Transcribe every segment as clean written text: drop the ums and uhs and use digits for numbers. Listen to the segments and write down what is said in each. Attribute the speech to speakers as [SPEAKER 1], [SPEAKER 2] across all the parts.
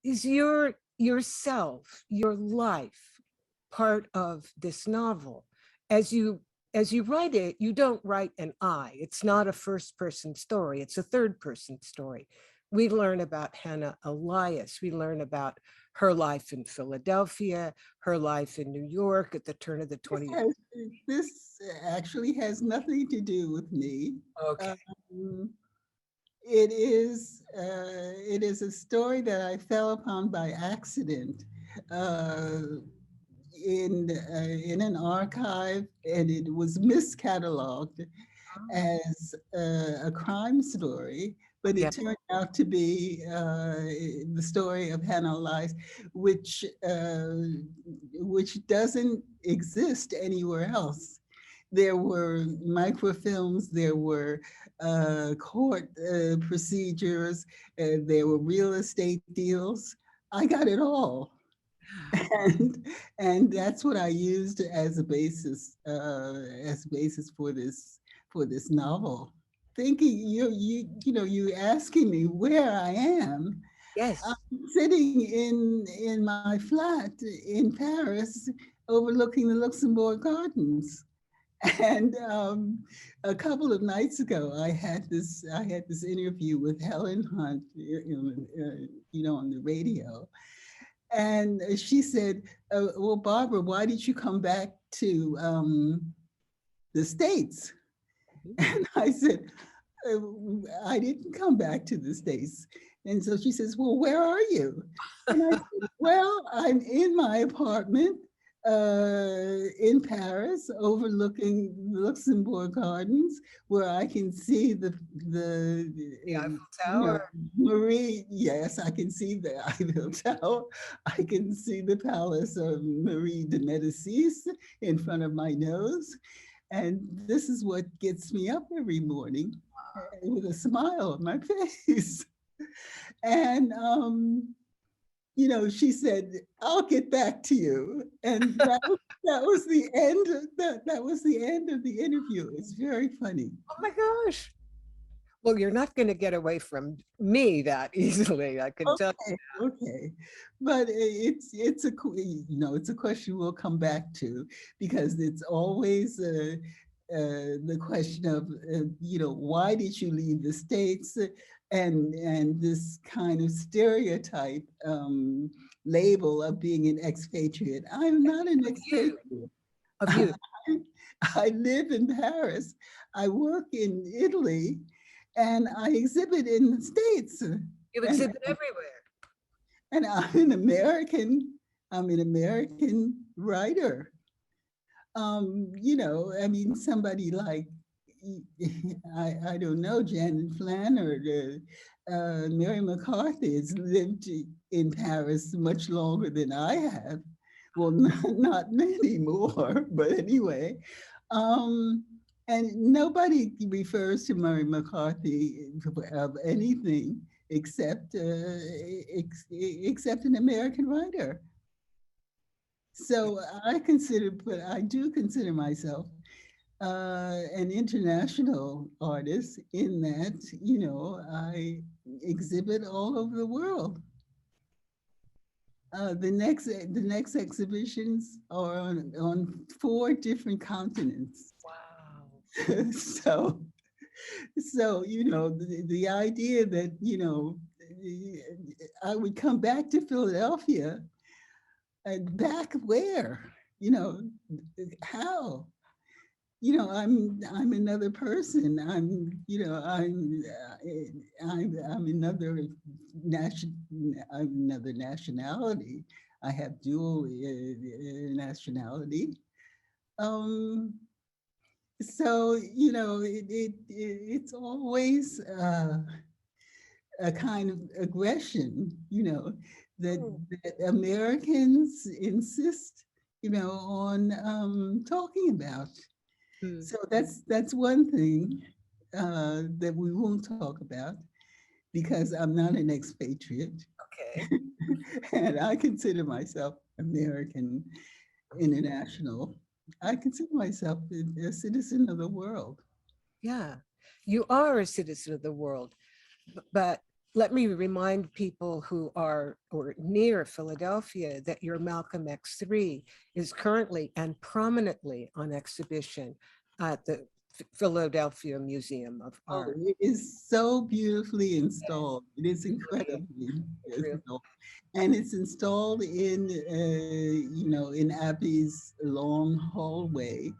[SPEAKER 1] is your yourself, your life, part of this novel? As you write it, you don't write an I. It's not a first person story, it's a third person story. We learn about Hannah Elias. We learn about her life in Philadelphia, her life in New York at the turn of the
[SPEAKER 2] This
[SPEAKER 1] 20th.
[SPEAKER 2] has, this actually has nothing to do with me.
[SPEAKER 1] Okay.
[SPEAKER 2] Um, it is a story that I fell upon by accident uh, in an archive, and it was miscatalogued as a crime story, but
[SPEAKER 1] Yeah.
[SPEAKER 2] it turned out to be the story of Hannah Elias, which which doesn't exist anywhere else. There were microfilms, there were court procedures, there were real estate deals. I got it all. And that's what I used as a basis for this novel. Thinking you asking me where I am. I'm
[SPEAKER 1] Yes.
[SPEAKER 2] sitting in my flat in Paris, overlooking the Luxembourg Gardens. And a couple of nights ago, I had this interview with Helen Hunt, on the radio, and she said, "Well, Barbara, why did you come back to the States?" And I said, "Uh, I didn't come back to the States." And so she says, "Well, where are you?" And I said, "Well, I'm in my apartment in Paris, overlooking the Luxembourg Gardens, where I can see the
[SPEAKER 1] The Eiffel
[SPEAKER 2] you know,
[SPEAKER 1] Tower.
[SPEAKER 2] Marie. Yes, I can see the Eiffel Tower. I can see the palace of Marie de Medicis in front of my nose. And this is what gets me up every morning with a smile on my face." And she said, "I'll get back to you." And that was the end. That was the end of the interview. It's very funny.
[SPEAKER 1] Oh my gosh. Well, you're not going to get away from me that easily, I can tell
[SPEAKER 2] Okay, okay, but it's a question we'll come back to, because it's always the question of why did you leave the States, and this kind of stereotype label of being an expatriate. I'm not an
[SPEAKER 1] of you,
[SPEAKER 2] expatriate.
[SPEAKER 1] of you.
[SPEAKER 2] I live in Paris. I work in Italy, and I exhibit in the States.
[SPEAKER 1] You
[SPEAKER 2] And
[SPEAKER 1] exhibit everywhere.
[SPEAKER 2] I'm an American. I'm an American writer. I mean, somebody like I don't know, Janet Flanner, Mary McCarthy has lived in Paris much longer than I have. Well, not many more, but anyway. Um, and nobody refers to Mary McCarthy of anything except an American writer. So but I do consider myself an international artist, in that, I exhibit all over the world. The next exhibitions are on 4 different continents.
[SPEAKER 1] Wow.
[SPEAKER 2] so the idea that I would come back to Philadelphia, and back where, you know how, I'm another person. I'm nation I'm another nationality. I have dual nationality. Um, so it's always a kind of aggression, that,
[SPEAKER 1] Mm.
[SPEAKER 2] Americans insist, on talking about.
[SPEAKER 1] Mm.
[SPEAKER 2] So that's one thing that we won't talk about, because I'm not an expatriate,
[SPEAKER 1] Okay.
[SPEAKER 2] and I consider myself American international. I consider myself a citizen of the world.
[SPEAKER 1] Yeah. You are a citizen of the world, but let me remind people who are or near Philadelphia that your Malcolm X3 is currently and prominently on exhibition at the Philadelphia Museum of
[SPEAKER 2] Oh,
[SPEAKER 1] Art.
[SPEAKER 2] it is so beautifully
[SPEAKER 1] Yes,
[SPEAKER 2] installed. It is
[SPEAKER 1] really,
[SPEAKER 2] incredibly
[SPEAKER 1] it really.
[SPEAKER 2] installed. And it's installed in, in Abby's long hallway,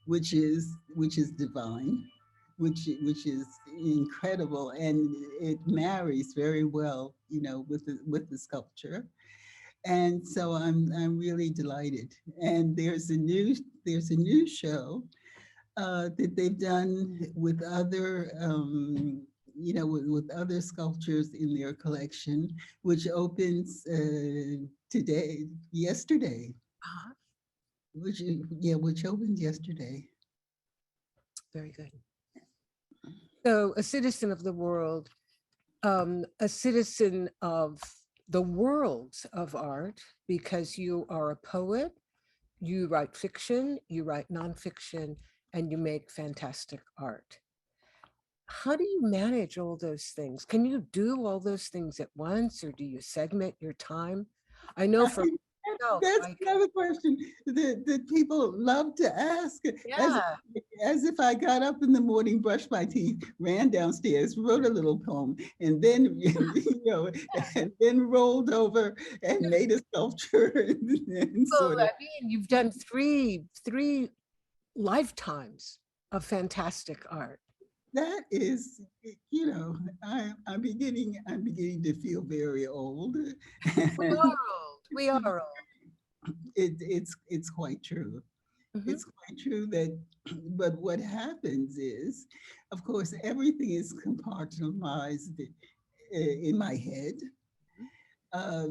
[SPEAKER 2] which is divine, which is incredible, and it marries very well, with the sculpture. And so I'm really delighted. And there's a new show that they've done with other, with other sculptures in their collection, which opens yesterday,
[SPEAKER 1] Uh-huh.
[SPEAKER 2] which opened yesterday.
[SPEAKER 1] Very good. So, a citizen of the world, a citizen of the worlds of art, because you are a poet, you write fiction, you write nonfiction, and you make fantastic art. How do you manage all those things? Can you do all those things at once, or do you segment your time? I know for myself,
[SPEAKER 2] That's
[SPEAKER 1] like,
[SPEAKER 2] another question that people love to ask, as
[SPEAKER 1] yeah,
[SPEAKER 2] as if I got up in the morning, brushed my teeth, ran downstairs, wrote a little poem, and then and then rolled over and made a sculpture and
[SPEAKER 1] well,
[SPEAKER 2] sort of.
[SPEAKER 1] I mean, you've done three lifetimes of fantastic art.
[SPEAKER 2] That is, I'm beginning to feel very old.
[SPEAKER 1] We
[SPEAKER 2] And
[SPEAKER 1] are old. We are old.
[SPEAKER 2] it's quite true.
[SPEAKER 1] Mhm.
[SPEAKER 2] It's quite true that, but what happens is, of course, everything is compartmentalized in my head,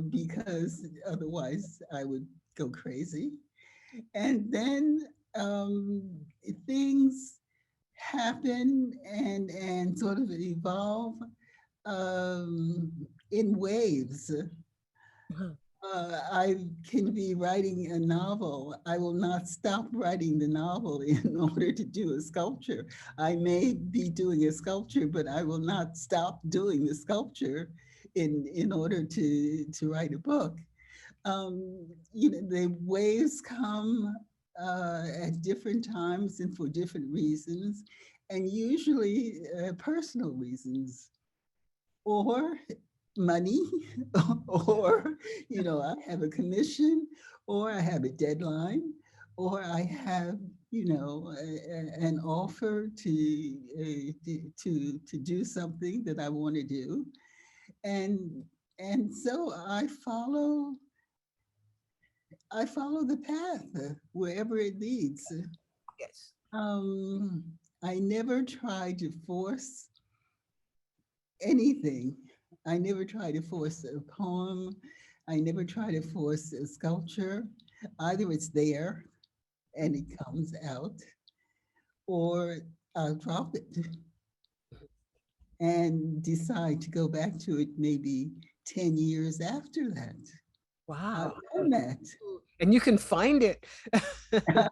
[SPEAKER 2] because otherwise I would go crazy. And then um, things happen and sort of evolve in waves.
[SPEAKER 1] Uh-huh.
[SPEAKER 2] I can be writing a novel. I will not stop writing the novel in order to do a sculpture. I may be doing a sculpture, but I will not stop doing the sculpture in order to write a book. The waves come at different times and for different reasons, and usually personal reasons, or money, or I have a commission, or I have a deadline, or I have an offer to do something that I want to do, and so I follow the path wherever it leads.
[SPEAKER 1] Yes.
[SPEAKER 2] Um, I never try to force anything. I never try to force a poem. I never try to force a sculpture. Either it's there and it comes out, or I'll drop it and decide to go back to it maybe 10 years after that. I've
[SPEAKER 1] Wow.
[SPEAKER 2] done that.
[SPEAKER 1] And you can find it.
[SPEAKER 2] I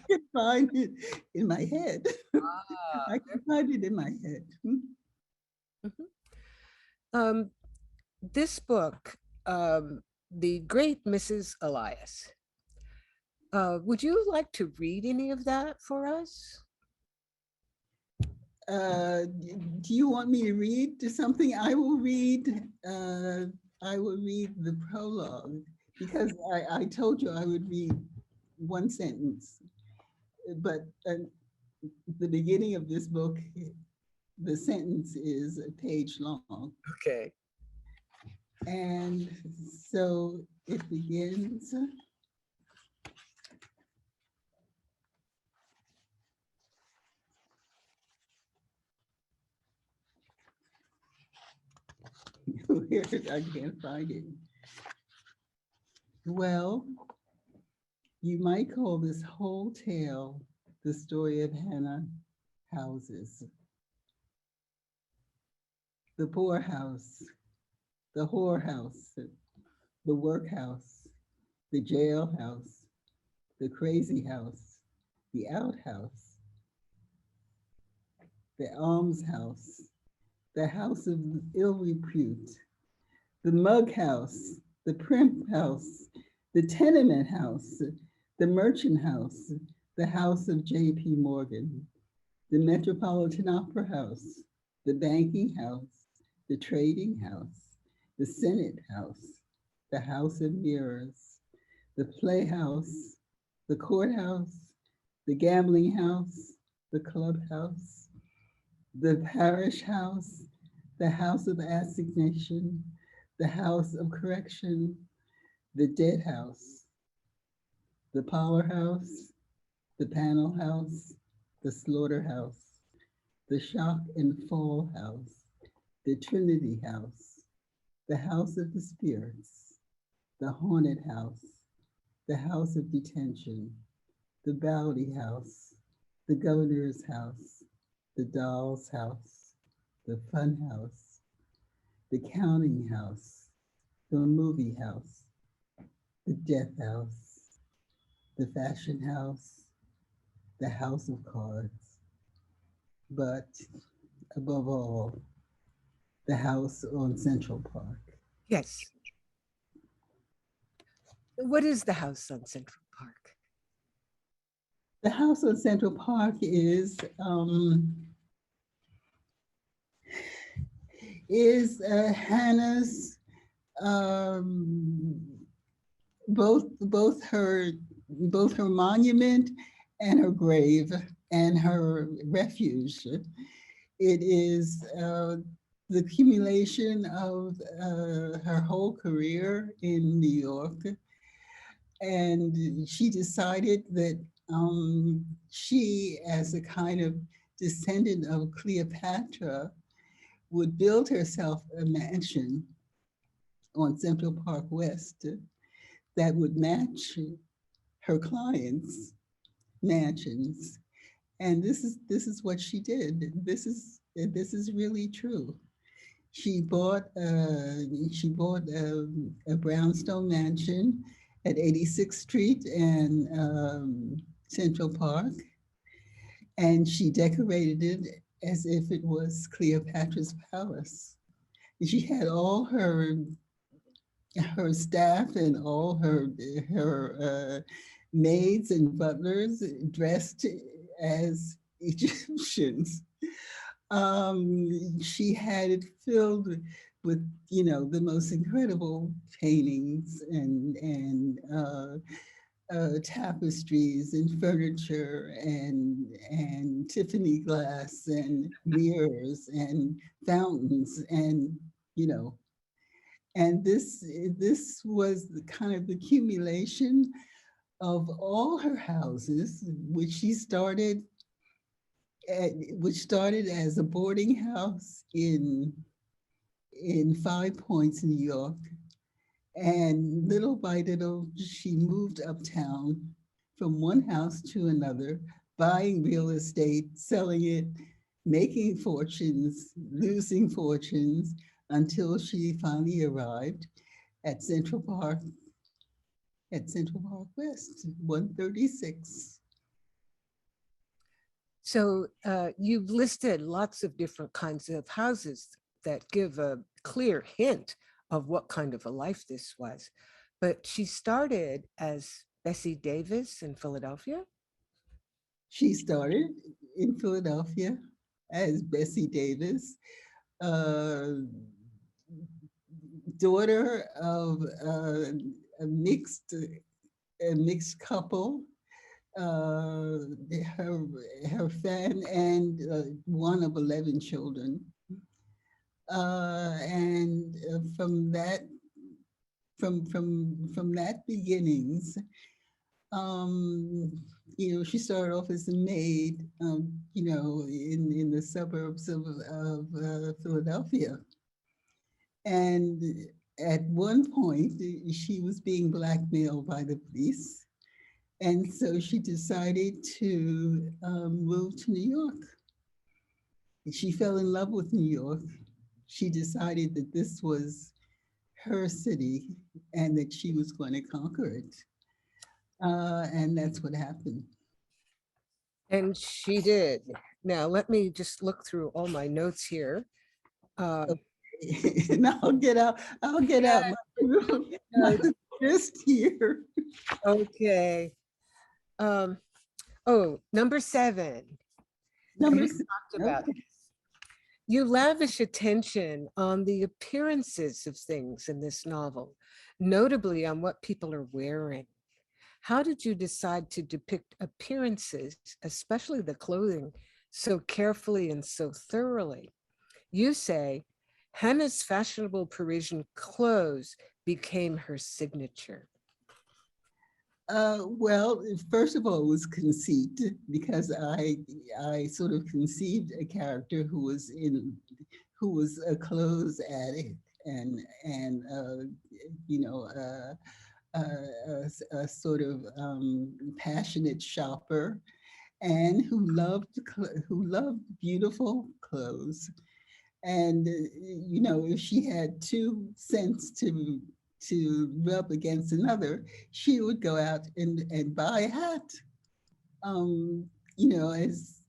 [SPEAKER 2] can find it in my head.
[SPEAKER 1] Ah,
[SPEAKER 2] I can find it in my head.
[SPEAKER 1] mhm. Um, this book, The Great Mrs Elias, would you like to read any of that for us?
[SPEAKER 2] Do you want me to read something? I will read the prologue, because I told you I would read one sentence, but the beginning of this book, the sentence is a page long.
[SPEAKER 1] Okay.
[SPEAKER 2] And so it begins. Where I can't find it. Well, you might call this whole tale the story of Hannah houses. The poorhouse, the whorehouse, the workhouse, the jailhouse, the crazy house, the outhouse, the almshouse, the house of ill repute, the mug house, the primp house, the tenement house, the merchant house, the house of J.P. Morgan, the Metropolitan Opera House, the banking house, the trading house, the Senate house, the house of mirrors, the playhouse, the courthouse, the gambling house, the clubhouse, the parish house, the house of assignation, the house of correction, the dead house, the power house, the panel house, the slaughterhouse, the shock and fall house, the Trinity house, the house of the spirits, the haunted house, the house of detention, the Bowdy house, the governor's house, the doll's house, the fun house, the counting house, the movie house, the death house, the fashion house, the house of cards, but above all, the house on Central Park.
[SPEAKER 1] Yes. What is the house on Central Park?
[SPEAKER 2] The house on Central Park is Hannah's both her monument and her grave and her refuge. It is the accumulation of her whole career in New York. And she decided that she, as a kind of descendant of Cleopatra, would build herself a mansion on Central Park West that would match her clients' mansions. And this is what she did. This is really true. She bought a brownstone mansion at 86th Street and Central Park, and she decorated it as if it was Cleopatra's palace. She had all her staff and all her maids and butlers dressed as Egyptians. She had it filled with, the most incredible paintings and tapestries and furniture and Tiffany glass and mirrors and fountains and, and this was the kind of the accumulation of all her houses, which started as a boarding house in 5 Points, New York. And little by little, she moved uptown from one house to another, buying real estate, selling it, making fortunes, losing fortunes, until she finally arrived at Central Park West, 136.
[SPEAKER 1] So you've listed lots of different kinds of houses that give a clear hint of what kind of a life this was. But she started as Bessie Davis in Philadelphia.
[SPEAKER 2] She started in Philadelphia as Bessie Davis, daughter of a mixed couple. Her fan and one of 11 children. And from that beginnings, she started off as a maid, in the suburbs of Philadelphia. And at one point, she was being blackmailed by the police. And so she decided to move to New York. She fell in love with New York. She decided that this was her city and that she was going to conquer it. And that's what happened.
[SPEAKER 1] And she did. Now, let me just look through all my notes here. Um,
[SPEAKER 2] And I'll get out my list here.
[SPEAKER 1] okay. Oh, number 7. And
[SPEAKER 2] Number
[SPEAKER 1] we
[SPEAKER 2] six.
[SPEAKER 1] talked about
[SPEAKER 2] Okay.
[SPEAKER 1] this. You lavish attention on the appearances of things in this novel, notably on what people are wearing. How did you decide to depict appearances, especially the clothing, so carefully and so thoroughly? You say, Hannah's fashionable Parisian clothes became her signature.
[SPEAKER 2] Well, first of all, it was conceit because I sort of conceived a character who was a clothes addict and you know a sort of passionate shopper and who loved beautiful clothes. And you know, if she had 2 cents to rub against another, she would go out and buy a hat. Um, you know, as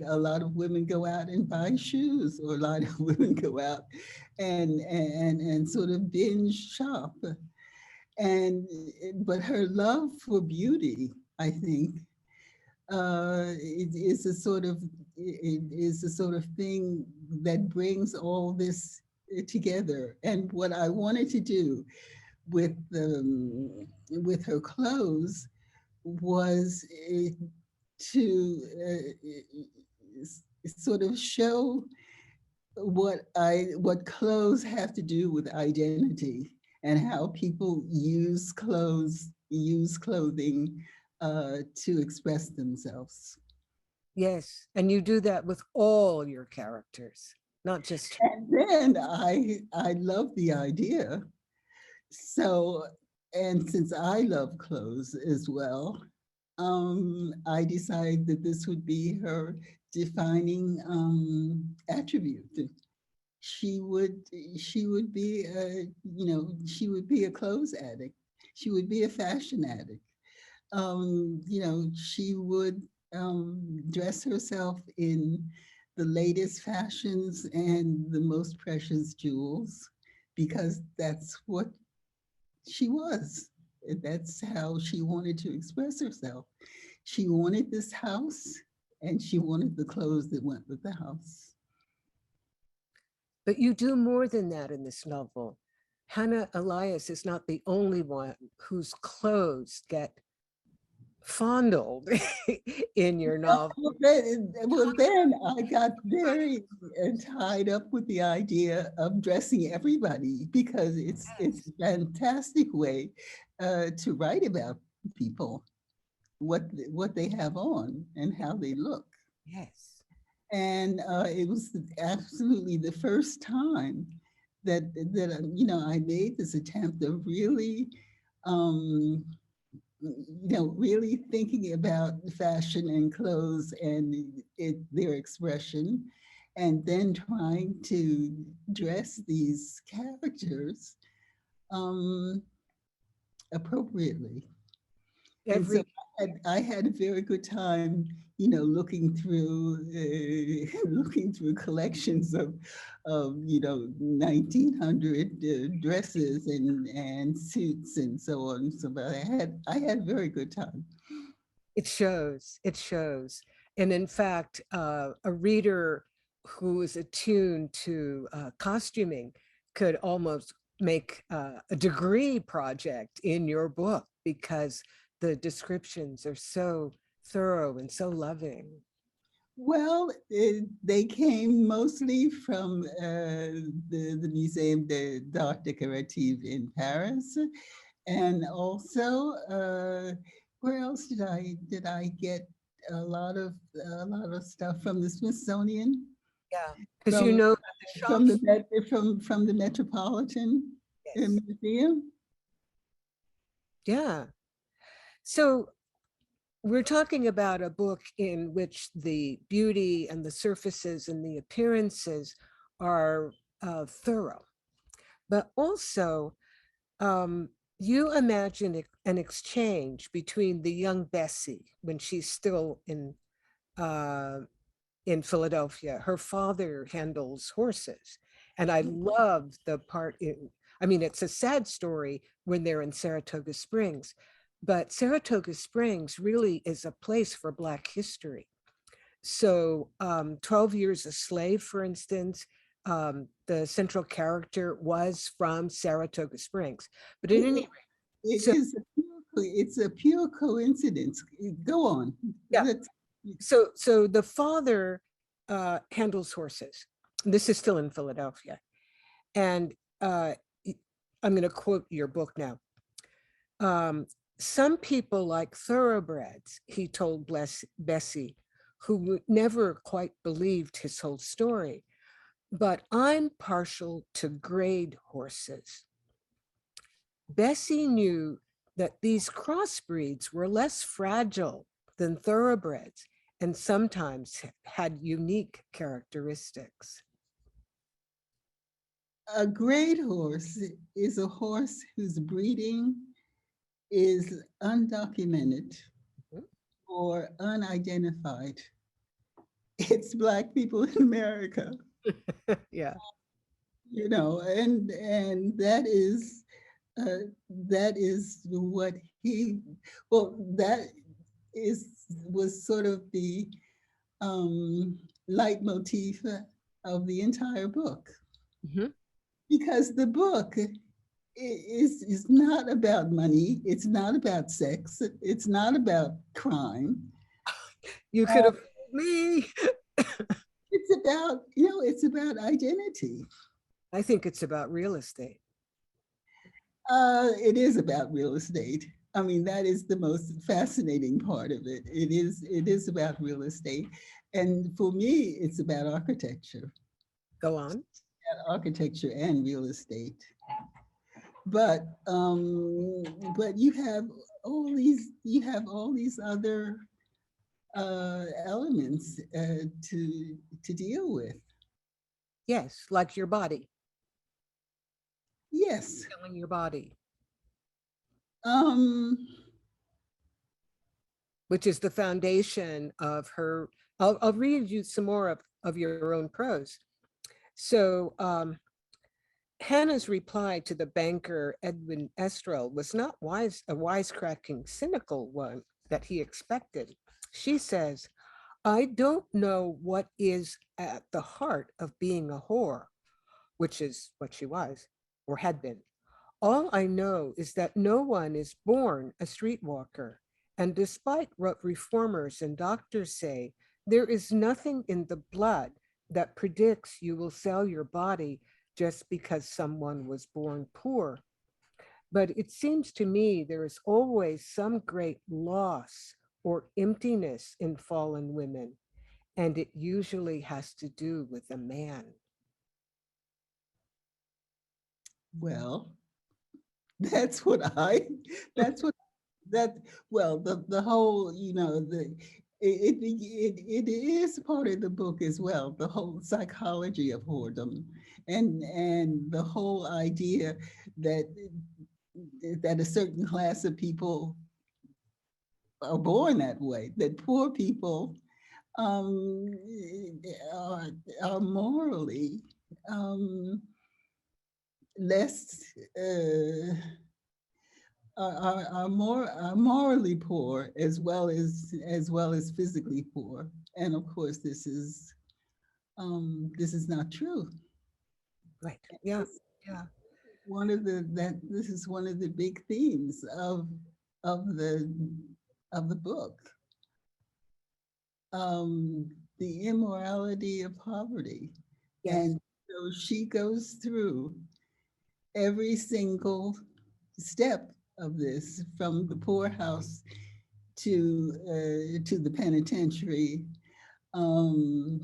[SPEAKER 2] a lot of women go out and buy shoes, or a lot of women go out and sort of binge shop. And but her love for beauty, I think, it is a sort of it is a sort of thing that brings all this together. And what I wanted to do with her clothes was to sort of show what clothes have to do with identity and how people use clothing to express themselves.
[SPEAKER 1] Yes, and you do that with all your characters, not just.
[SPEAKER 2] And then I love the idea. So, and since I love clothes as well, I decided that this would be her defining attribute. She would she would be a, you know, she would be a clothes addict. She would be a fashion addict. You know, she would dress herself in the latest fashions and the most precious jewels because that's what she was. That's how she wanted to express herself. She wanted this house and she wanted the clothes that went with the house.
[SPEAKER 1] But you do more than that in this novel. Hannah Elias is not the only one whose clothes get fondled in your novel.
[SPEAKER 2] Well, then I got very tied up with the idea of dressing everybody because it's a fantastic way to write about people, what they have on and how they look.
[SPEAKER 1] Yes.
[SPEAKER 2] And it was absolutely the first time that you know, I made this attempt of really um, you know, really thinking about fashion and clothes and their expression, and then trying to dress these characters um, appropriately. And so
[SPEAKER 1] Every
[SPEAKER 2] I had a very good time, you know, looking through looking through collections of you know 1900 dresses and suits and so on. So, but I had a very good time.
[SPEAKER 1] It shows, it shows. And in fact, a reader who is attuned to costuming could almost make a degree project in your book because the descriptions are so thorough and so loving.
[SPEAKER 2] Well, they came mostly from the Muséum d'Art Décoratif in Paris, and also where else did I get a lot of stuff from the Smithsonian,
[SPEAKER 1] Yeah, because you
[SPEAKER 2] from
[SPEAKER 1] know that the
[SPEAKER 2] from
[SPEAKER 1] shops.
[SPEAKER 2] from the Metropolitan
[SPEAKER 1] Yes.
[SPEAKER 2] Museum.
[SPEAKER 1] Yeah. So we're talking about a book in which the beauty and the surfaces and the appearances are thorough, but also um, you imagine an exchange between the young Bessie when she's still uh, in Philadelphia. Her father handles horses, And I love the part in, I mean, it's a sad story when they're in Saratoga Springs, but Saratoga Springs really is a place for Black history. So 12 Years a Slave, for instance, the central character was from Saratoga Springs. But at any
[SPEAKER 2] It,
[SPEAKER 1] rate,
[SPEAKER 2] it
[SPEAKER 1] so
[SPEAKER 2] is it's a pure coincidence. Go on.
[SPEAKER 1] yeah,
[SPEAKER 2] Let's,
[SPEAKER 1] so the father handles horses. This is still in Philadelphia. And I'm going to quote your book now. Some people like thoroughbreds, he told Bessie, who never quite believed his whole story. But I'm partial to grade horses. Bessie knew that these crossbreeds were less fragile than thoroughbreds and sometimes had unique characteristics.
[SPEAKER 2] a great horse is a horse whose breeding is undocumented
[SPEAKER 1] Mhm.
[SPEAKER 2] or unidentified. It's Black people in America,
[SPEAKER 1] Yeah.
[SPEAKER 2] and that is what he, well, that is was sort of the um, leitmotif of the entire book,
[SPEAKER 1] Mhm.
[SPEAKER 2] because the book is not about money, it's not about sex, it's not about crime.
[SPEAKER 1] You could
[SPEAKER 2] Uh,
[SPEAKER 1] have fooled me.
[SPEAKER 2] it's about identity.
[SPEAKER 1] I think it's about real estate.
[SPEAKER 2] It is about real estate. I mean, that is the most fascinating part of it. It is about real estate. And for me, it's about architecture,
[SPEAKER 1] Go on.
[SPEAKER 2] architecture and real estate. But but you have all these other elements to deal with.
[SPEAKER 1] Yes, like your body,
[SPEAKER 2] Yes.
[SPEAKER 1] killing your body,
[SPEAKER 2] Um,
[SPEAKER 1] which is the foundation of her. I'll read you some more of your own prose. So Hannah's reply to the banker Edwin Estrell was not a wisecracking, cynical one that he expected. She says, I don't know what is at the heart of being a whore, which is what she was or had been. All I know is that no one is born a streetwalker. And despite what reformers and doctors say, there is nothing in the blood that predicts you will sell your body just because someone was born poor. But it seems to me there is always some great loss or emptiness in fallen women, and it usually has to do with a man.
[SPEAKER 2] well, that's what I. That's what that. Well, the whole, it is part of the book as well. The whole psychology of whoredom, and the whole idea that a certain class of people are born that way. That poor people um, are, are morally um, less are morally poor, as well as physically poor. And of course, this is not true.
[SPEAKER 1] Right. Yeah. Yeah.
[SPEAKER 2] This is one of the big themes of the of the book. The immorality of poverty.
[SPEAKER 1] Yes.
[SPEAKER 2] And so she goes through every single step of this, from the poorhouse to the penitentiary, um,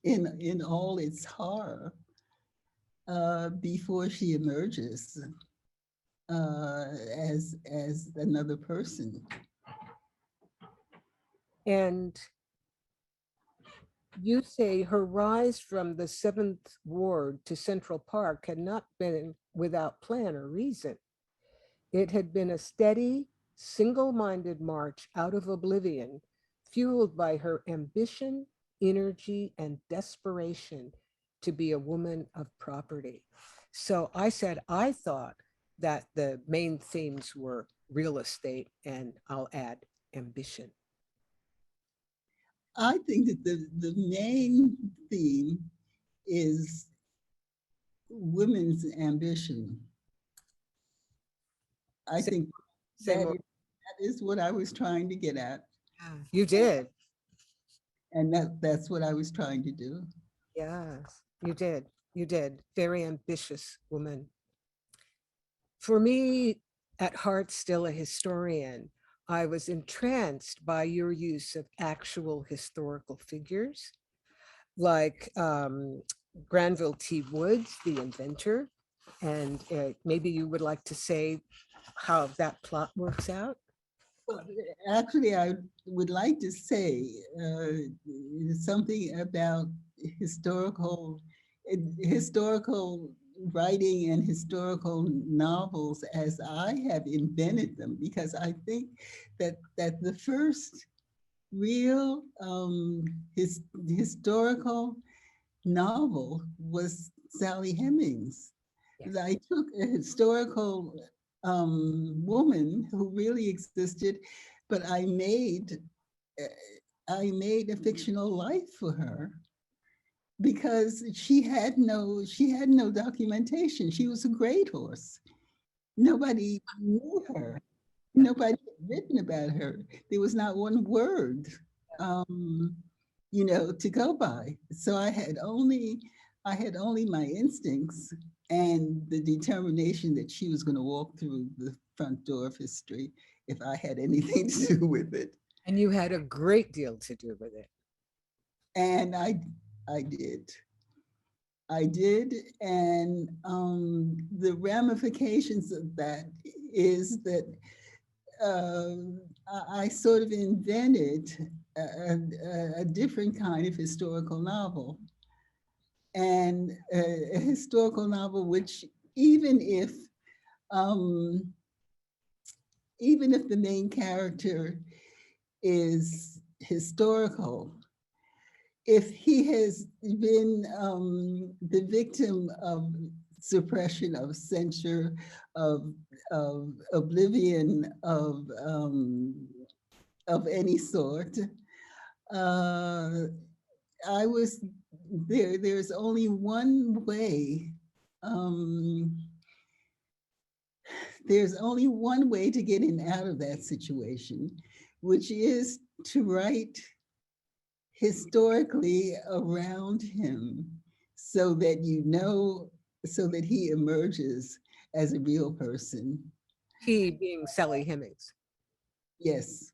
[SPEAKER 2] in all its horror, before she emerges as another person.
[SPEAKER 1] And you say her rise from the Seventh Ward to Central Park had not been without plan or reason. It had been a steady, single minded march out of oblivion, fueled by her ambition, energy, and desperation to be a woman of property. So I said, I thought that the main themes were real estate, and I'll add ambition.
[SPEAKER 2] I think that the main theme is women's ambition. I
[SPEAKER 1] Say,
[SPEAKER 2] think
[SPEAKER 1] say more.
[SPEAKER 2] that is what I was trying to get at.
[SPEAKER 1] You did.
[SPEAKER 2] And that's what I was trying to do.
[SPEAKER 1] Yes, you did. You did. Very ambitious woman. For me, at heart, still a historian, I was entranced by your use of actual historical figures like Granville T. Woods, the inventor. And maybe you would like to say how that plot works out.
[SPEAKER 2] Well, actually, I would like to say something about historical historical writing and historical novels as I have invented them, because I think that the first real historical novel was Sally Hemings.
[SPEAKER 1] Yes.
[SPEAKER 2] I took a historical woman who really existed, but I made a fictional life for her because she had no documentation. She was a great horse. Nobody knew her. Nobody had written about her. There was not one word, um, to go by. So I had only my instincts and the determination that she was going to walk through the front door of history if I had anything to do with it.
[SPEAKER 1] And you had a great deal to do with it.
[SPEAKER 2] And I did. I did, and the ramifications of that is that I sort of invented a different kind of historical novel, and a historical novel which um, even if the main character is historical, if he has been the victim of suppression, of censure, of oblivion, of any sort, I was there. There's only one way. Um, there's only one way to get in out of that situation, which is to write historically around him so that so that he emerges as a real person.
[SPEAKER 1] He being Sally Hemings.
[SPEAKER 2] Yes.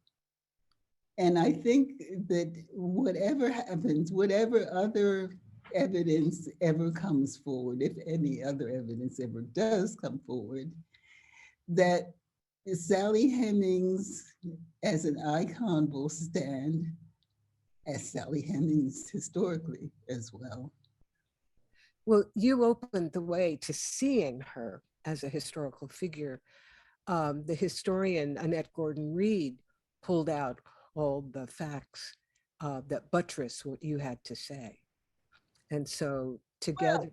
[SPEAKER 2] And I think that whatever happens, whatever other evidence ever comes forward, if any other evidence ever does come forward, that Sally Hemings as an icon will stand as Sally Hemings historically as well.
[SPEAKER 1] Well, you opened the way to seeing her as a historical figure. The historian Annette GordonReed pulled out all the facts that buttress what you had to say. And so together,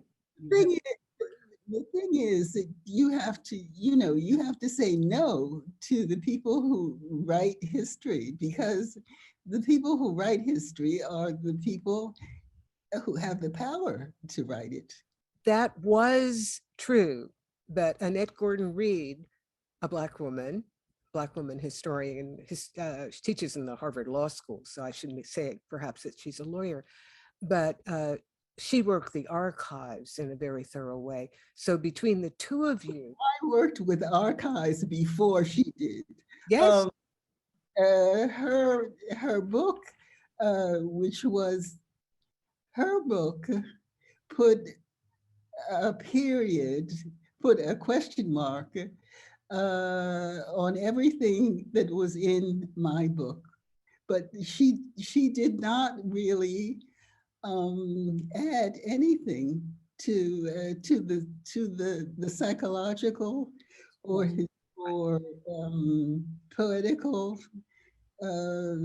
[SPEAKER 2] Well, the thing is that you have to say no to the people who write history, because the people who write history are the people who have the power to write it.
[SPEAKER 1] that was true. But Annette GordonReed, a Black woman historian, she teaches in the Harvard Law School, so I shouldn't say perhaps that she's a lawyer, but she worked the archives in a very thorough way. So between the two of you,
[SPEAKER 2] I worked with archives before she did.
[SPEAKER 1] yes,
[SPEAKER 2] Her book, which was her book, put a period, put a question mark on everything that was in my book. But she did not really add anything to the psychological or poetical uh,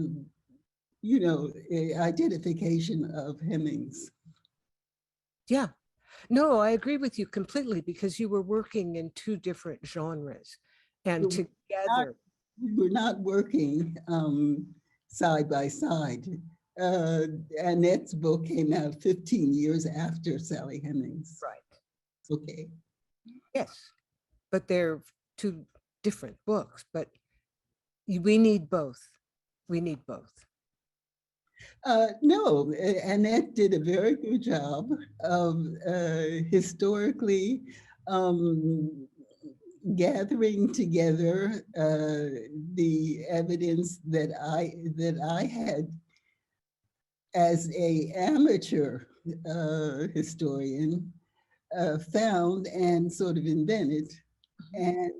[SPEAKER 2] identification of Hemmings.
[SPEAKER 1] Yeah. No, I agree with you completely because you were working in two different genres and
[SPEAKER 2] But not,
[SPEAKER 1] together.
[SPEAKER 2] we're not working side by side. Uh, Annette's book came out 15 years after Sally Hemings.
[SPEAKER 1] Right.
[SPEAKER 2] Okay.
[SPEAKER 1] Yes. But they're two different books, but we need both. We need both.
[SPEAKER 2] No, Annette did a very good job of historically um, gathering together the evidence that I had as a amateur historian found and sort of invented, and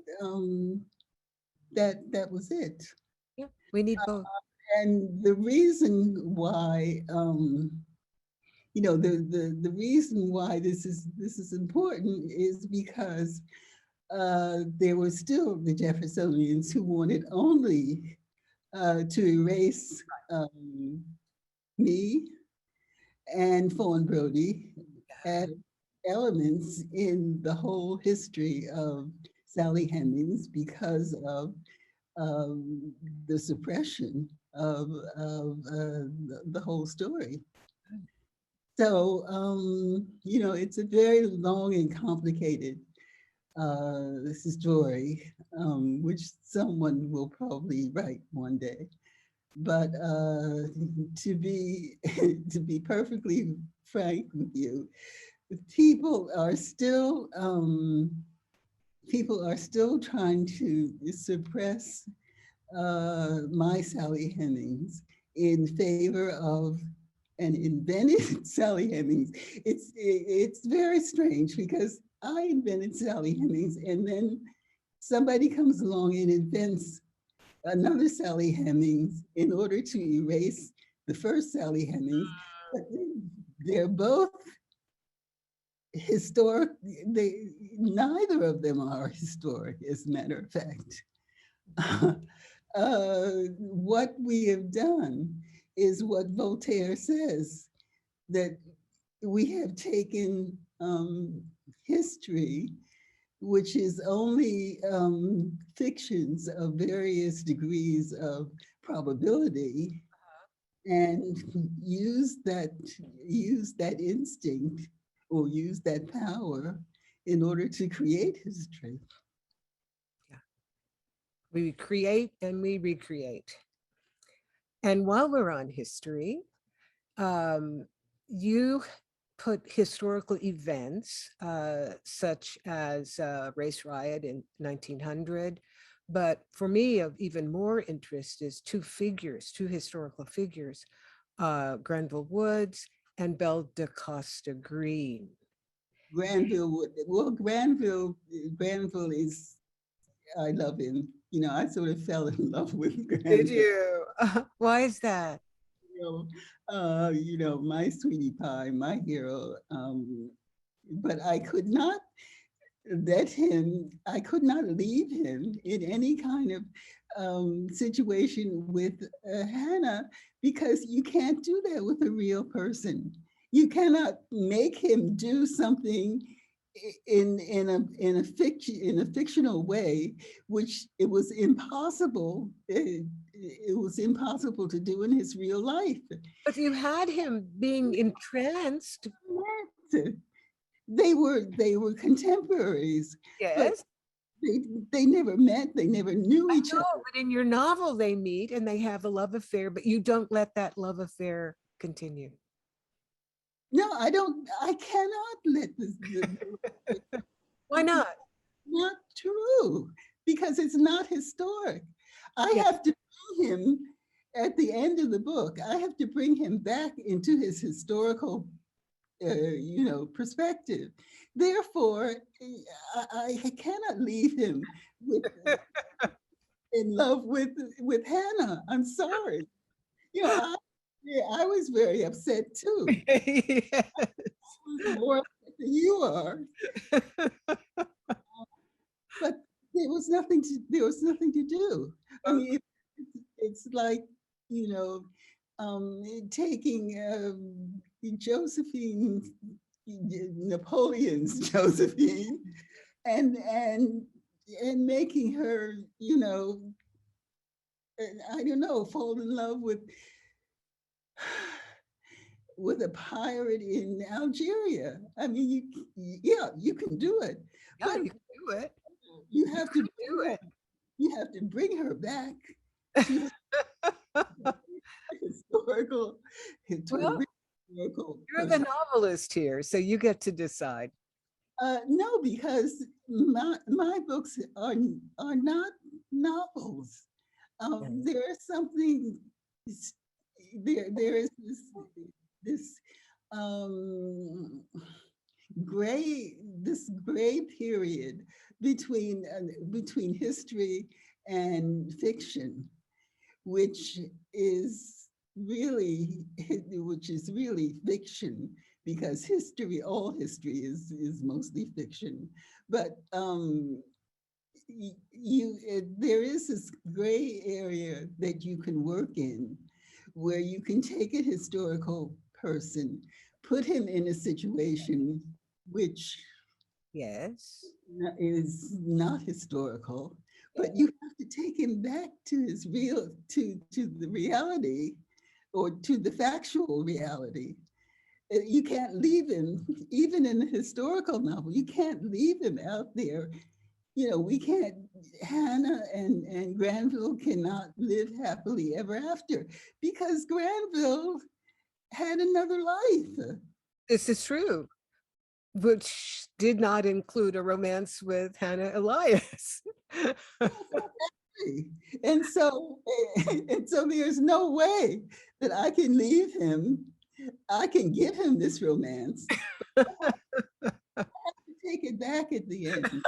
[SPEAKER 2] that was it.
[SPEAKER 1] Yeah, we need both.
[SPEAKER 2] And the reason why, the reason why this is important is because there were still the Jeffersonians who wanted only to erase me and Fawn Brody as elements in the whole history of Sally Hemings because of the suppression of the whole story. So, it's a very long and complicated story, which someone will probably write one day. But to be to be perfectly frank with you, people are still trying to suppress my Sally Hemings in favor of an invented Sally Hemings. It's very strange because I invented Sally Hemings, and then somebody comes along and invents another Sally Hemings in order to erase the first Sally Hemings. But they're both historic. They neither of them are historic, as a matter of fact. What we have done is what Voltaire says, that we have taken history, which is only fictions of various degrees of probability, and use that instinct or use that power in order to create history.
[SPEAKER 1] Yeah. We create and we recreate. And while we're on history, you put historical events such as race riot in 1900. But for me, of even more interest is two historical figures, Grenville Woods and Belle de Costa Green.
[SPEAKER 2] Granville is, I love him. I sort of fell in love with
[SPEAKER 1] Did
[SPEAKER 2] Granville.
[SPEAKER 1] you? Why is that?
[SPEAKER 2] My sweetie pie, my hero. But I could not I could not leave him in any kind of situation with Hannah, because you can't do that with a real person. You cannot make him do something in a fictional way, which it was impossible to do in his real life.
[SPEAKER 1] But you had him being entranced.
[SPEAKER 2] They were contemporaries, but
[SPEAKER 1] Yes.
[SPEAKER 2] they, they never met, they never knew
[SPEAKER 1] I
[SPEAKER 2] each other.
[SPEAKER 1] know, but in your novel, they meet and they have a love affair, but you don't let that love affair continue.
[SPEAKER 2] No, I cannot let this,
[SPEAKER 1] Why not?
[SPEAKER 2] not true, because it's not historic. I
[SPEAKER 1] Yeah.
[SPEAKER 2] have to bring him at the end of the book, I have to bring him back into his historical perspective. Therefore, I cannot leave him with, in love with Hannah. I'm sorry. I was very upset too.
[SPEAKER 1] Yeah.
[SPEAKER 2] I was more upset than you are, but there was nothing to do. I mean, it's like, you know, taking Josephine Napoleon's Josephine, and making her, I don't know, fall in love with a pirate in Algeria. I mean, yeah, you can do it,
[SPEAKER 1] Yeah,
[SPEAKER 2] but
[SPEAKER 1] you can do it.
[SPEAKER 2] you have to
[SPEAKER 1] Do it.
[SPEAKER 2] bring her back to historical, to
[SPEAKER 1] Well,
[SPEAKER 2] historical.
[SPEAKER 1] you're the novelist here, so you get to decide.
[SPEAKER 2] No, because my books are not novels. There is something, there is this um, gray period between history and fiction, which is really fiction, because all history is mostly fiction. But there is this gray area that you can work in, where you can take a historical person, put him in a situation which
[SPEAKER 1] Yes.
[SPEAKER 2] is not historical, but you have to take him back to his to the reality, or to the factual reality. You can't leave him, even in a historical novel, you can't leave him out there. We can't, Hannah and Granville cannot live happily ever after, because Granville had another life.
[SPEAKER 1] This is true, which did not include a romance with Hannah Elias.
[SPEAKER 2] And so, there's no way that I can leave him. I can give him this romance, take it back at the end.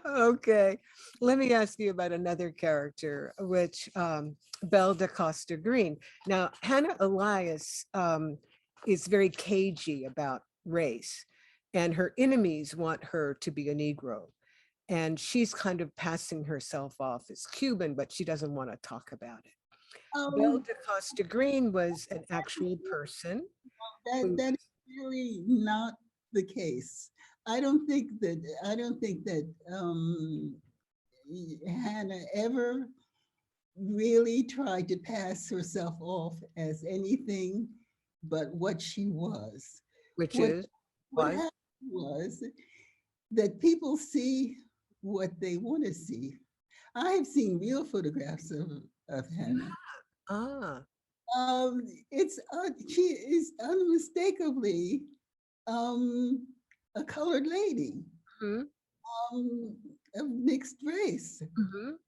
[SPEAKER 1] Okay, let me ask you about another character, which Belle de Costa Green. Now, Hannah Elias is very cagey about race, and her enemies want her to be a Negro. And she's kind of passing herself off as Cuban, but she doesn't want to talk about it. Belle
[SPEAKER 2] Um,
[SPEAKER 1] de Costa Green was an actual person who,
[SPEAKER 2] that is really not the case. I don't think that Hannah ever really tried to pass herself off as anything but what she was.
[SPEAKER 1] which
[SPEAKER 2] What
[SPEAKER 1] is
[SPEAKER 2] what
[SPEAKER 1] was,
[SPEAKER 2] happened was that people see what they want to see. I have seen real photographs of Hannah.
[SPEAKER 1] ah,
[SPEAKER 2] She is unmistakably um, a colored lady,
[SPEAKER 1] mhm,
[SPEAKER 2] of mixed race.
[SPEAKER 1] mhm.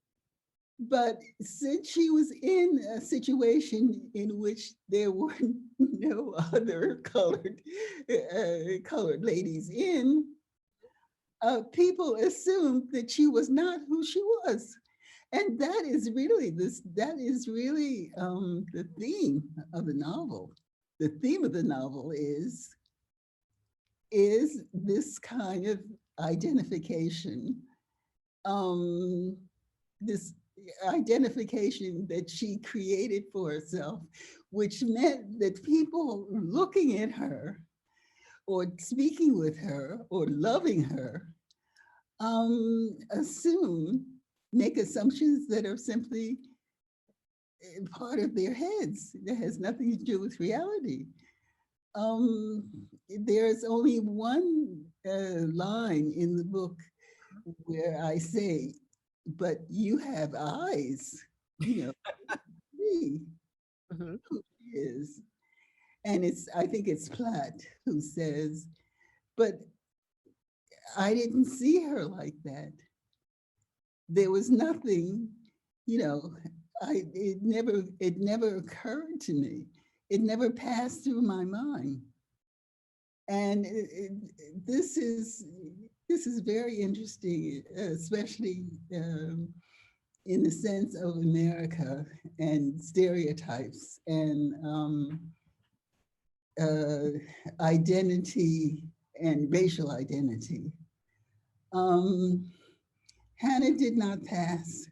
[SPEAKER 2] But since she was in a situation in which there were no other colored ladies in, people assumed that she was not who she was. And that is really the theme of the novel. The theme of the novel is this kind of identification, um, this identification that she created for herself, which meant that people looking at her, or speaking with her, or loving her, assume, make assumptions that are simply part of their heads, that has nothing to do with reality. Um, there's only one line in the book where I say, "But you have eyes, see
[SPEAKER 1] Mhm.
[SPEAKER 2] who she is." And I think it's Platt who says, "But I didn't see her like that. There was nothing, you know, it never occurred to me. It never passed through my mind." And this is very interesting, especially in the sense of America and stereotypes and uh, identity and racial identity. Um, Hannah did not pass.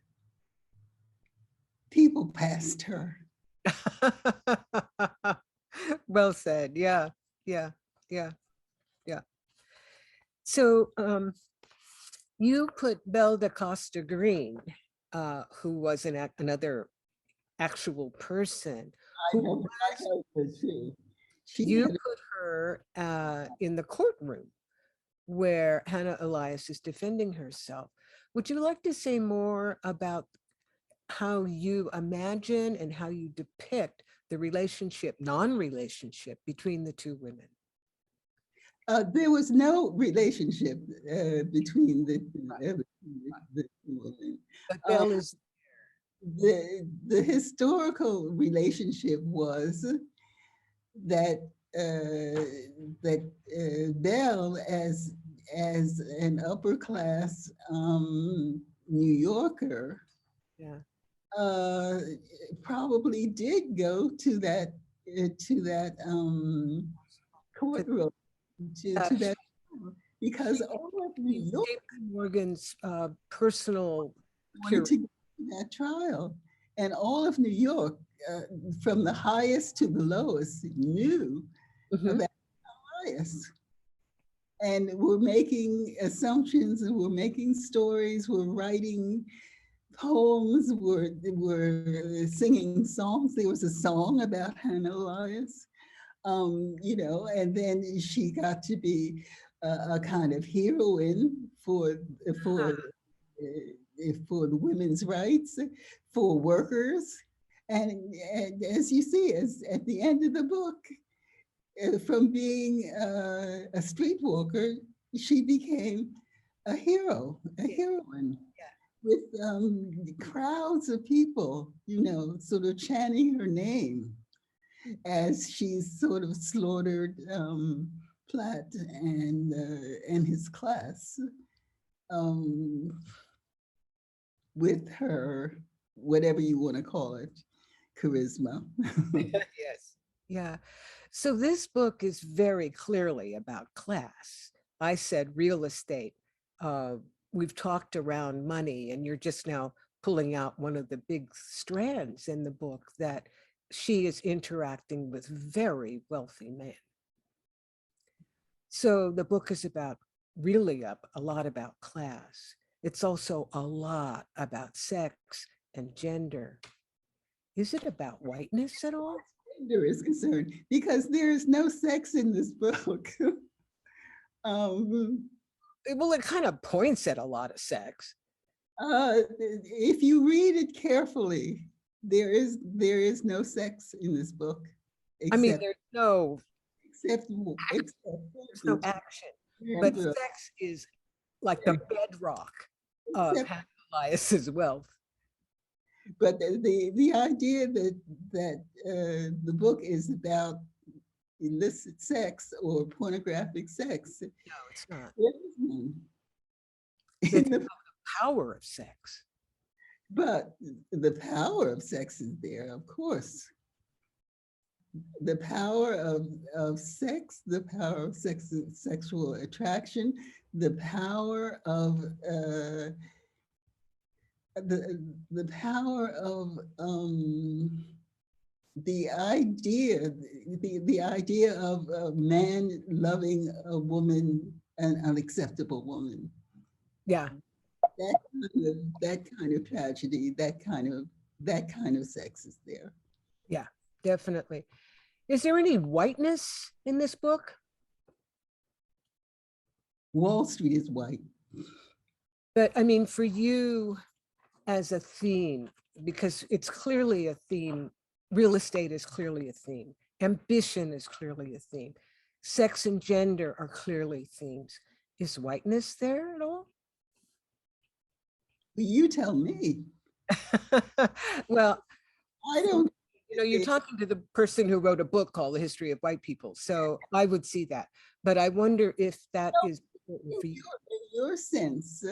[SPEAKER 2] People passed her.
[SPEAKER 1] Well said. Yeah. Yeah, yeah, yeah. So you put Belle de Costa Green, who was another actual person, who
[SPEAKER 2] I hope so too. She
[SPEAKER 1] you
[SPEAKER 2] had
[SPEAKER 1] put her in the courtroom where Hannah Elias is defending herself. Would you like to say more about how you imagine and how you depict the relationship, non-relationship between the two women?
[SPEAKER 2] there was no relationship between the two women.
[SPEAKER 1] But
[SPEAKER 2] Um,
[SPEAKER 1] Belle is,
[SPEAKER 2] the historical relationship was that Belle, as an upper class New Yorker,
[SPEAKER 1] yeah,
[SPEAKER 2] uh, probably did go to that
[SPEAKER 1] but,
[SPEAKER 2] courtroom to
[SPEAKER 1] she,
[SPEAKER 2] that, because all of New
[SPEAKER 1] she's
[SPEAKER 2] York
[SPEAKER 1] JP Morgan's personal
[SPEAKER 2] wanted
[SPEAKER 1] curator.
[SPEAKER 2] to go to that trial, and all of New York, uh, from the highest to the lowest, knew
[SPEAKER 1] Mhm.
[SPEAKER 2] about bias. And we're making assumptions, and we're making stories, we're writing poems, we're singing songs. There was a song about Hannah Elias, you know, and then she got to be a kind of heroine for for the women's rights, for workers. And as you see, as at the end of the book, from being a streetwalker, she became a hero, a heroine, with crowds of people, you know, sort of chanting her name as she's sort of slaughtered Platt and his class um, with her, whatever you want to call it, charisma.
[SPEAKER 1] Yes. Yeah. So this book is very clearly about class. I said real estate. Uh, we've talked around money, and you're just now pulling out one of the big strands in the book, that she is interacting with very wealthy men. So the book is about really a lot about class. It's also a lot about sex and gender. Is it about whiteness at all?
[SPEAKER 2] Gender is concerned, because there is no sex in this book. um,
[SPEAKER 1] Well, it kind of points at a lot of sex.
[SPEAKER 2] if you read it carefully, there is no sex in this book,
[SPEAKER 1] I mean,
[SPEAKER 2] except except
[SPEAKER 1] there's no action, but sex is like the bedrock of
[SPEAKER 2] except,
[SPEAKER 1] Hannah Elias's wealth.
[SPEAKER 2] but the idea that the book is about illicit sex or pornographic sex,
[SPEAKER 1] No, it's not.
[SPEAKER 2] there is none.
[SPEAKER 1] It's
[SPEAKER 2] In the,
[SPEAKER 1] the power of sex.
[SPEAKER 2] but the power of sex is there, of course. The power of sex, the power of sexual attraction, the power of the power of the idea, the idea of a man loving a woman, an unacceptable woman.
[SPEAKER 1] Yeah,
[SPEAKER 2] That kind of tragedy, that kind of sex is there.
[SPEAKER 1] yeah, definitely. Is there any whiteness in this book?
[SPEAKER 2] Wall Street is white.
[SPEAKER 1] But I mean, for you as a theme, because it's clearly a theme, real estate is clearly a theme, ambition is clearly a theme, sex and gender are clearly themes. Is whiteness there at all?
[SPEAKER 2] You tell me.
[SPEAKER 1] Well,
[SPEAKER 2] I don't.
[SPEAKER 1] you know, you're talking to the person who wrote a book called The History of White People, so I would see that. But I wonder if that is important for you.
[SPEAKER 2] In your sense,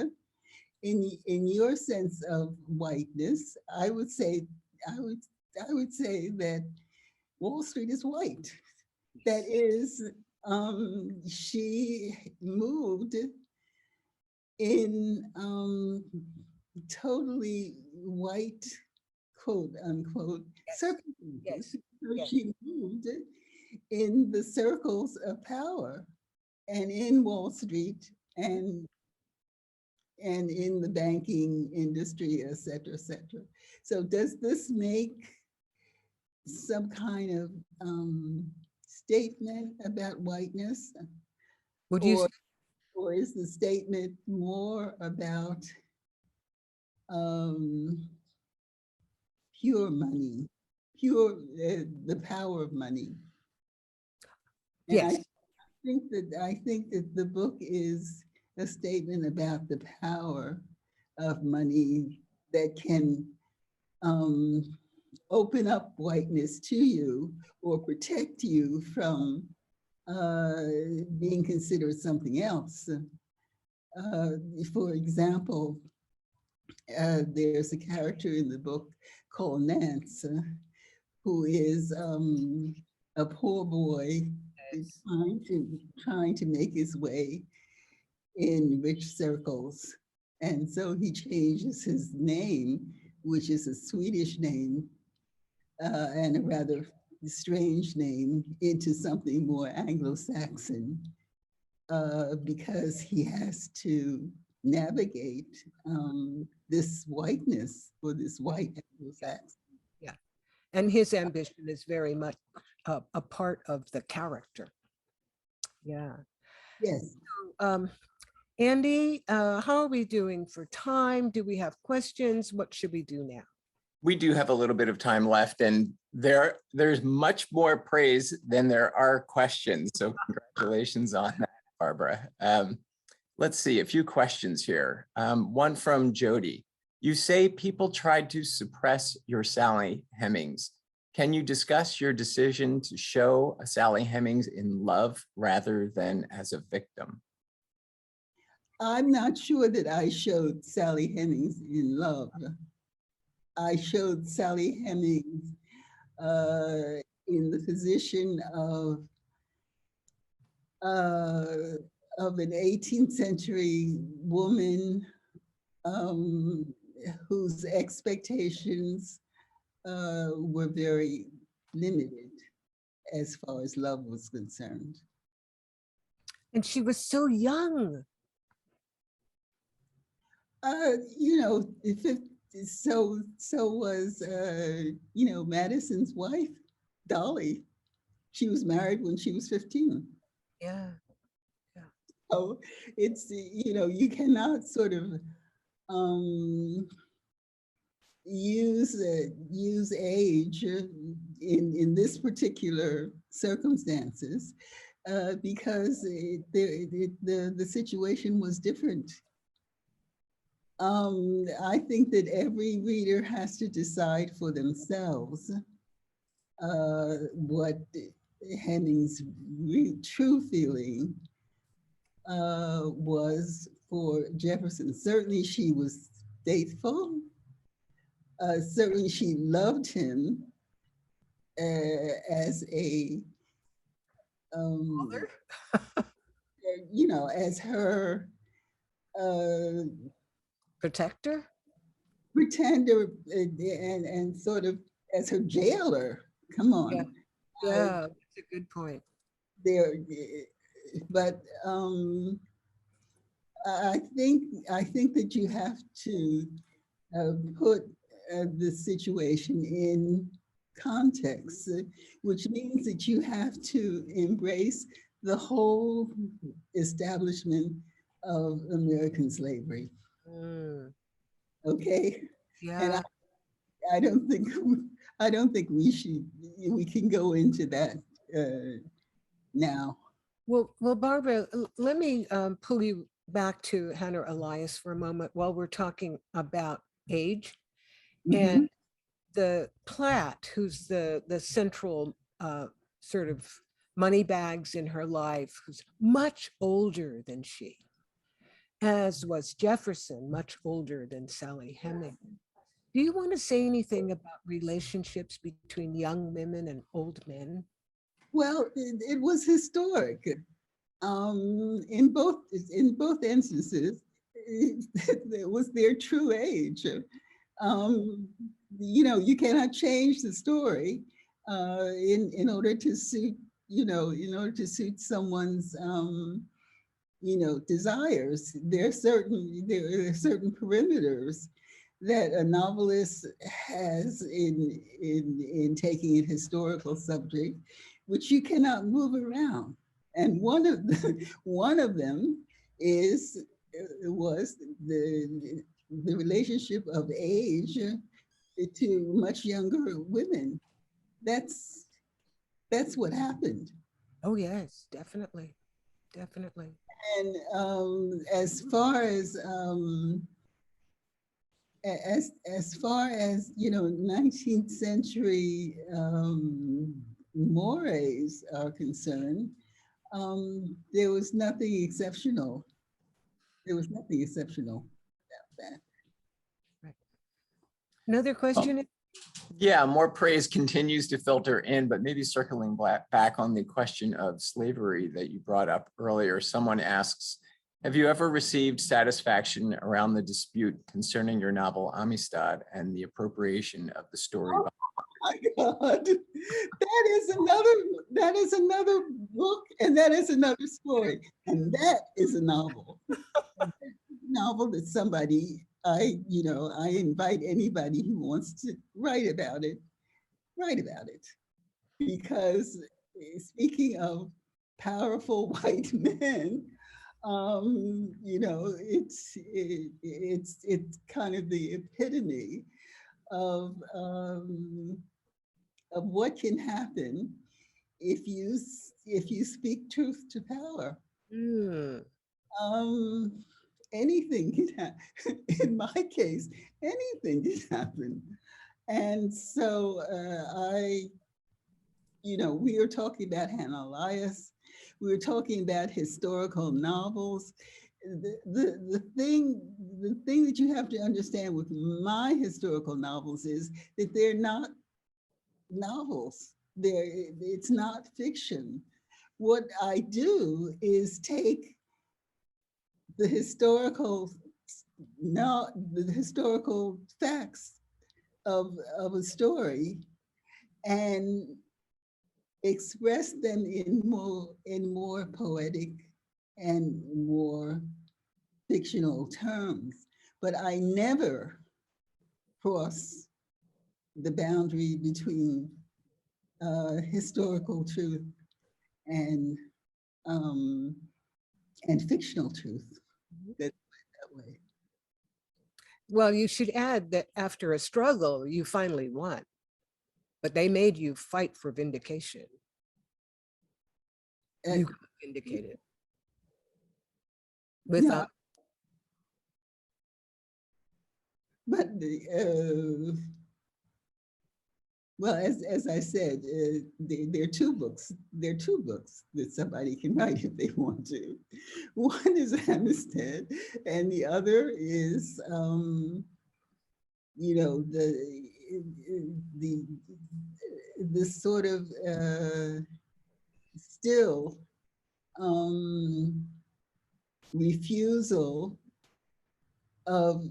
[SPEAKER 2] in your sense of whiteness, I would say that Wall Street is white. That is, she moved in totally white, quote unquote,
[SPEAKER 1] Yes,
[SPEAKER 2] circumstances.
[SPEAKER 1] yes,
[SPEAKER 2] So
[SPEAKER 1] yes.
[SPEAKER 2] she moved in the circles of power and in Wall Street and in the banking industry, et cetera, et cetera. So does this make some kind of statement about whiteness,
[SPEAKER 1] Would you,
[SPEAKER 2] or is the statement more about pure money, pure the power of money? And
[SPEAKER 1] yes,
[SPEAKER 2] I think that the book is a statement about the power of money that can open up whiteness to you or protect you from being considered something else. For example, there's a character in the book called Nance, who is a poor boy trying to make his way in rich circles. And so he changes his name, which is a Swedish name and a rather strange name, into something more Anglo-Saxon because he has to navigate this whiteness, or this white Anglo-Saxon.
[SPEAKER 1] yeah. And his ambition is very much a part of the character. Yeah.
[SPEAKER 2] Yes.
[SPEAKER 1] Andy, how are we doing for time? Do we have questions? What should we do now?
[SPEAKER 3] We do have a little bit of time left, and there's much more praise than there are questions. So congratulations on that, Barbara. Let's see, a few questions here. One from Jody. You say people tried to suppress your Sally Hemings. Can you discuss your decision to show a Sally Hemings in love rather than as a victim?
[SPEAKER 2] I'm not sure that I showed Sally Hemings in love. I showed Sally Hemings in the position of an 18th century woman whose expectations were very limited as far as love was concerned.
[SPEAKER 1] And she was so young.
[SPEAKER 2] You know, so was, you know, Madison's wife, Dolly. She was married when she was 15.
[SPEAKER 1] Yeah.
[SPEAKER 2] So it's, you know, you cannot sort of use age in this particular circumstances because the situation was different. I think that every reader has to decide for themselves what Hemmings' true feeling was for Jefferson. Certainly she was faithful. Certainly she loved him as a,
[SPEAKER 1] Mother?
[SPEAKER 2] you know, as her
[SPEAKER 1] Protector?
[SPEAKER 2] pretender and sort of as her jailer. Come on.
[SPEAKER 1] Yeah, yeah, that's a good point.
[SPEAKER 2] There, but I think that you have to put the situation in context, which means that you have to embrace the whole establishment of American slavery. Okay,
[SPEAKER 1] Yeah.
[SPEAKER 2] and I don't think we can go into that now.
[SPEAKER 1] Well, Barbara, let me pull you back to Hannah Elias for a moment while we're talking about age. And the Platt, who's the central sort of money bags in her life, who's much older than she, as was Jefferson, much older than Sally Hemings. Do you want to say anything about relationships between young women and old men?
[SPEAKER 2] Well, it was historic. In both instances, it was their true age. You know, you cannot change the story in order to suit in order to suit someone's, desires, there are certain perimeters that a novelist has in taking a historical subject, which you cannot move around. And one of them was the relationship of age to much younger women. That's what happened.
[SPEAKER 1] Oh, yes, definitely. Definitely.
[SPEAKER 2] And as far as 19th century mores are concerned, there was nothing exceptional. There was nothing exceptional about that.
[SPEAKER 1] Right. Another question?
[SPEAKER 3] Yeah, more praise continues to filter in, but maybe circling back on the question of slavery that you brought up earlier. Someone asks, have you ever received satisfaction around the dispute concerning your novel Amistad and the appropriation of the story?
[SPEAKER 2] Oh my God, that is another book, and that is another story, and that is a novel. Novel that somebody, I invite anybody who wants to write about it. Because speaking of powerful white men, it's kind of the epitome of what can happen if you speak truth to power.
[SPEAKER 1] Mm.
[SPEAKER 2] Anything can happen. In my case, anything can happen. And so we were talking about Hannah Elias. We were talking about historical novels. The thing that you have to understand with my historical novels is that they're not novels. It's not fiction. What I do is take the historical facts of a story and express them in more poetic and more fictional terms. But I never cross the boundary between historical truth and fictional truth. That way.
[SPEAKER 1] Well, you should add that after a struggle, you finally won, but they made you fight for vindication. You got vindicated. Without.
[SPEAKER 2] But well, as I said, there are two books. There are two books that somebody can write if they want to. One is Amistad, and the other is, the sort of still refusal of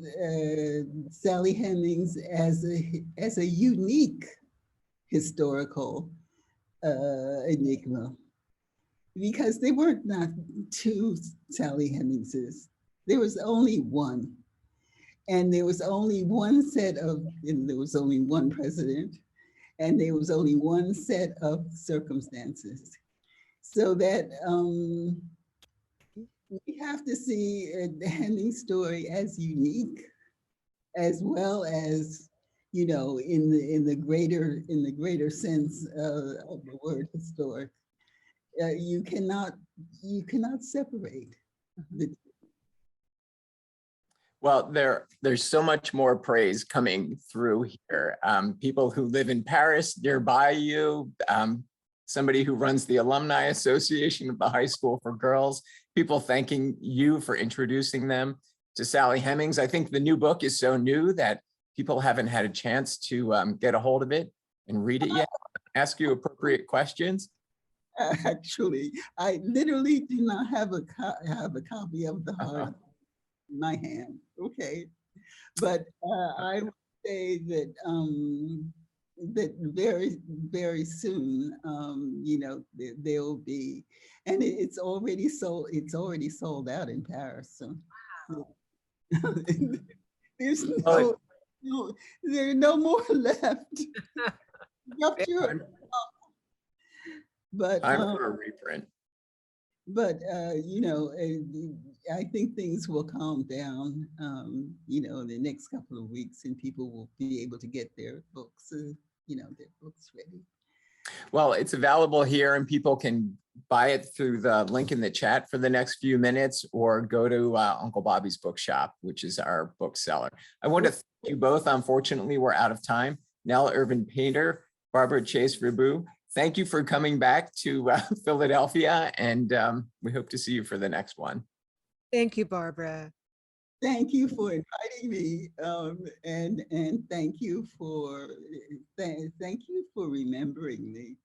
[SPEAKER 2] Sally Hemings as a unique historical enigma, because there were not two Sally Hemingses. There was only one, and there was only one there was only one president, and there was only one set of circumstances. So that we have to see the Hemings story as unique, as well as, in the greater sense of the word historic. You cannot separate the two.
[SPEAKER 3] Well, there's so much more praise coming through here. People who live in Paris nearby you, somebody who runs the Alumni Association of the High School for Girls, people thanking you for introducing them to Sally Hemings. I think the new book is so new that people haven't had a chance to get a hold of it and read it yet. Ask you appropriate questions.
[SPEAKER 2] Actually, I literally do not have a copy of the hard in my hand. Okay, but I would say that that very soon, you know, there will be, and it's already sold. It's already sold out in Paris. So there's
[SPEAKER 3] Well,
[SPEAKER 2] there are no more left. Up to it.
[SPEAKER 3] time
[SPEAKER 2] But
[SPEAKER 3] for a reprint.
[SPEAKER 2] you know, I think things will calm down, you know, in the next couple of weeks, and people will be able to get their books, you know, their books ready.
[SPEAKER 3] Well, it's available here and people can buy it through the link in the chat for the next few minutes, or go to Uncle Bobby's Bookshop, which is our bookseller. I want to thank you both. Unfortunately, we're out of time. Nell Irvin Painter, Barbara Chase-Riboud, thank you for coming back to Philadelphia, and we hope to see you for the next one.
[SPEAKER 1] Thank you, Barbara.
[SPEAKER 2] Thank you for inviting me, and thank you for remembering me.